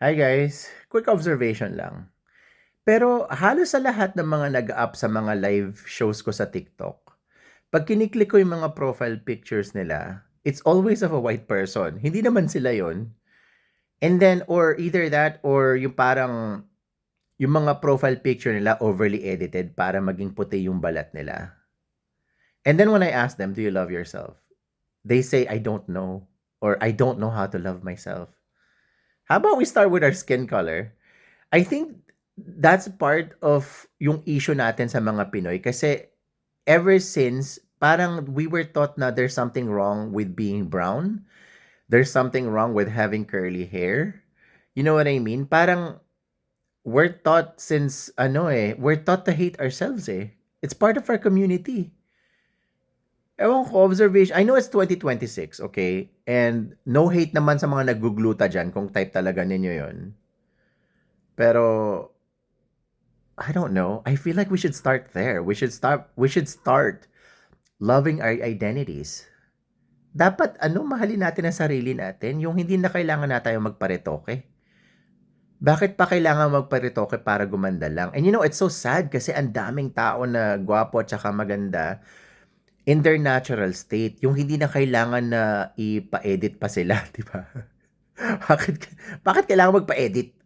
Hi guys, quick observation lang. Pero halos sa lahat ng mga nag-up sa mga live shows ko sa TikTok, pag kiniklik ko yung mga profile pictures nila, it's always of a white person. Hindi naman sila yon. And then, or either that, or yung parang, yung mga profile picture nila overly edited para maging puti yung balat nila. And then when I ask them, do you love yourself? They say, I don't know. Or I don't know how to love myself. How about we start with our skin color? I think that's part of yung issue natin sa mga Pinoy kasi ever since parang we were taught na there's something wrong with being brown. There's something wrong with having curly hair. You know what I mean? Parang we're taught since we're taught to hate ourselves eh. It's part of our community. Ewan ko, observation. I know it's 2026, okay? And no hate naman sa mga nagugluta dyan kung type talaga ninyo yon. Pero I don't know. I feel like we should start there. We should start loving our identities. Dapat mahalin natin ang sarili natin, yung hindi na kailangan na tayo magparetoke. Bakit pa kailangan magparetoke para gumanda lang? And it's so sad kasi ang daming tao na gwapo at saka maganda in their natural state. Yung hindi na kailangan na ipa-edit pa sila, di ba? bakit, bakit kailangan magpa-edit?